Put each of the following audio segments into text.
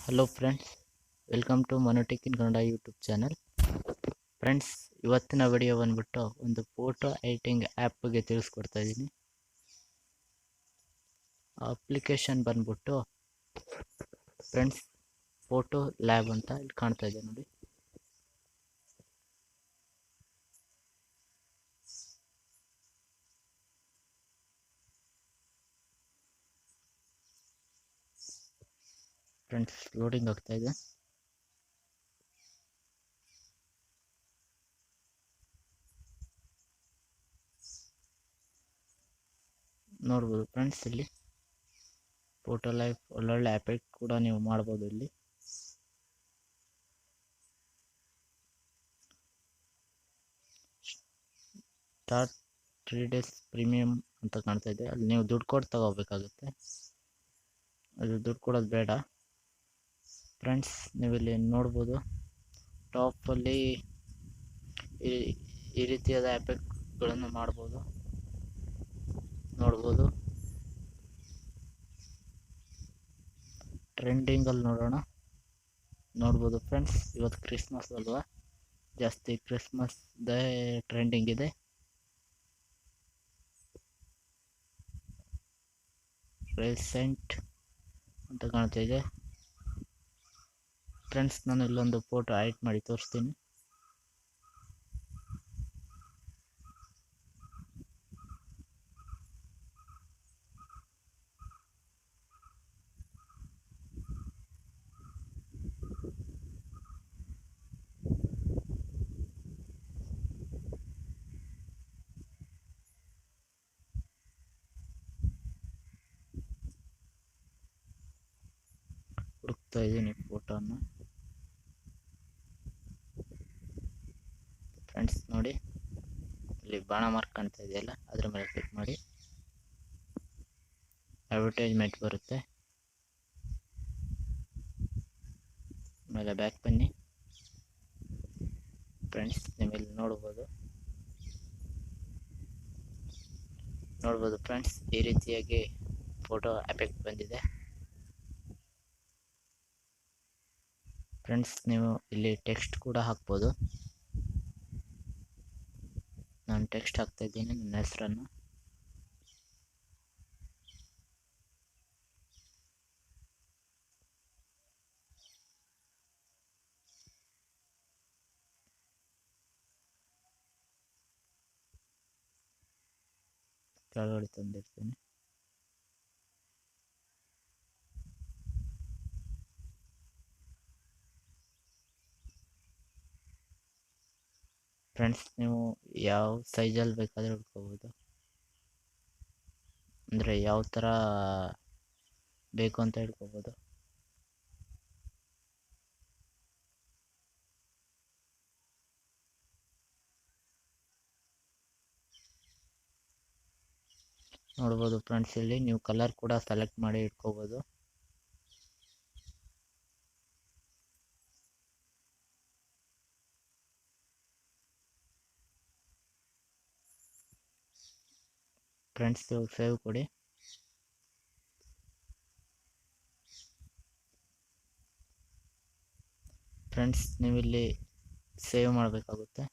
Hello friends, welcome to Manu tech in Kannada YouTube channel. Friends, ಇವತ್ತಿನ video ಬಂದ್ಬಿಟ್ಟು ಒಂದು photo editing ಆ್ಯಪ್ಗೆ ತಿಳಿಸ್ಕೊಡ್ತಾ ಇದ್ದೀನಿ. ಅಪ್ಲಿಕೇಶನ್ ಬಂದ್ಬಿಟ್ಟು ಫ್ರೆಂಡ್ಸ್ ಫೋಟೋ ಲ್ಯಾಬ್ ಅಂತ ಇಲ್ಲಿ ಕಾಣ್ತಾ ಇದೆ ನೋಡಿ. ಫ್ರೆಂಡ್ಸ್, ಲೋಡಿಂಗ್ ಆಗ್ತಾ ಇದೆ. ನೋಡ್ಬೋದು ಫ್ರೆಂಡ್ಸ್, ಇಲ್ಲಿ ಫೋಟೋ ಲ್ಯಾಬ್ ಒಳ್ಳೊಳ್ಳೆ ಎಫೆಕ್ಟ್ ಕೂಡ ನೀವು ಮಾಡ್ಬೋದು. ಇಲ್ಲಿ ಸ್ಟಾರ್ಟ್ 3 days ಪ್ರೀಮಿಯಂ ಅಂತ ಕಾಣ್ತಾ ಇದೆ. ಅಲ್ಲಿ ನೀವು ದುಡ್ಡು ಕೊಟ್ಟು ತಗೋಬೇಕಾಗುತ್ತೆ. ಅದು ದುಡ್ಡು ಕೊಡೋದು ಬೇಡ ಫ್ರೆಂಡ್ಸ್. ನೀವಿಲ್ಲಿ ನೋಡ್ಬೋದು, ಟಾಪಲ್ಲಿ ಈ ರೀತಿಯಾದ ಎಫೆಕ್ಟ್ಗಳನ್ನು ಮಾಡ್ಬೋದು. ನೋಡ್ಬೋದು, ಟ್ರೆಂಡಿಂಗಲ್ಲಿ ನೋಡ್ಬೋದು ಫ್ರೆಂಡ್ಸ್. ಇವತ್ತು ಕ್ರಿಸ್ಮಸ್ ಅಲ್ವಾ, ಜಾಸ್ತಿ ಕ್ರಿಸ್ಮಸ್ದೇ ಟ್ರೆಂಡಿಂಗ್ ಇದೆ. ರೀಸೆಂಟ್ ಅಂತ ಕಾಣ್ತಾ ಇದೆ ಫ್ರೆಂಡ್ಸ್. ನಾನು ಇಲ್ಲೊಂದು ಫೋಟೋ ಎಡಿಟ್ ಮಾಡಿ ತೋರಿಸ್ತೀನಿ. ಹುಡುಕ್ತಾ ಇದ್ದೀನಿ ಫೋಟೋನ. ಫ್ರೆಂಡ್ಸ್ ನೋಡಿ, ಇಲ್ಲಿ ಬಾಣ ಮಾರ್ಕ್ ಕಾಣ್ತಾ ಇದೆಯಲ್ಲ, ಅದ್ರ ಮೇಲೆ ಕ್ಲಿಕ್ ಮಾಡಿ ಅಡ್ವರ್ಟೈಸ್ಮೆಂಟ್ ಬರುತ್ತೆ. ಆಮೇಲೆ ಬ್ಯಾಕ್ ಬನ್ನಿ ಫ್ರೆಂಡ್ಸ್. ನೀವು ಇಲ್ಲಿ ನೋಡ್ಬೋದು ಫ್ರೆಂಡ್ಸ್, ಈ ರೀತಿಯಾಗಿ ಫೋಟೋ ಎಫೆಕ್ಟ್ ಬಂದಿದೆ ಫ್ರೆಂಡ್ಸ್. ನೀವು ಇಲ್ಲಿ ಟೆಕ್ಸ್ಟ್ ಕೂಡ ಹಾಕ್ಬೋದು. ನಾನು ಟೆಕ್ಸ್ಟ್ ಹಾಕ್ತಾ ಇದ್ದೀನಿ, ನನ್ನ ಹೆಸರನ್ನು. ಕೆಳಗಡೆ ತಂದಿರ್ತೀನಿ ಫ್ರೆಂಡ್ಸ್. ನೀವು ಯಾವ ಸೈಜಲ್ಲಿ ಬೇಕಾದರೆ ಹುಡ್ಕೋಬೋದು, ಅಂದರೆ ಯಾವ ಥರ ಬೇಕು ಅಂತ ಹಿಡ್ಕೋಬೋದು. ನೋಡ್ಬೋದು ಫ್ರೆಂಡ್ಸ್, ಇಲ್ಲಿ ನೀವು ಕಲರ್ ಕೂಡ ಸೆಲೆಕ್ಟ್ ಮಾಡಿ ಇಟ್ಕೋಬೋದು. ಫ್ರೆಂಡ್ಸ್, ಸೇವ್ ಕೊಡಿ. ಫ್ರೆಂಡ್ಸ್, ನೀವಿಲ್ಲಿ ಸೇವ್ ಮಾಡಬೇಕಾಗುತ್ತೆ.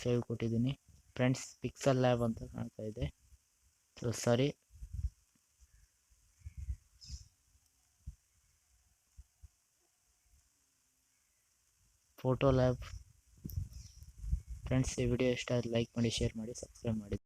ಸೇವ್ ಕೊಟ್ಟಿದ್ದೀನಿ ಫ್ರೆಂಡ್ಸ್. ಪಿಕ್ಸೆಲ್ ಲ್ಯಾಬ್ ಅಂತ ಕಾಣ್ತಾ ಇದೆ. ಸಾರಿ, ಫೋಟೋ ಲ್ಯಾಬ್ ಫ್ರೆಂಡ್ಸ್. ಈ ವಿಡಿಯೋ ಇಷ್ಟ ಆದ್ರೆ ಲೈಕ್ ಮಾಡಿ, ಶೇರ್ ಮಾಡಿ, ಸಬ್ಸ್ಕ್ರೈಬ್ ಮಾಡಿ.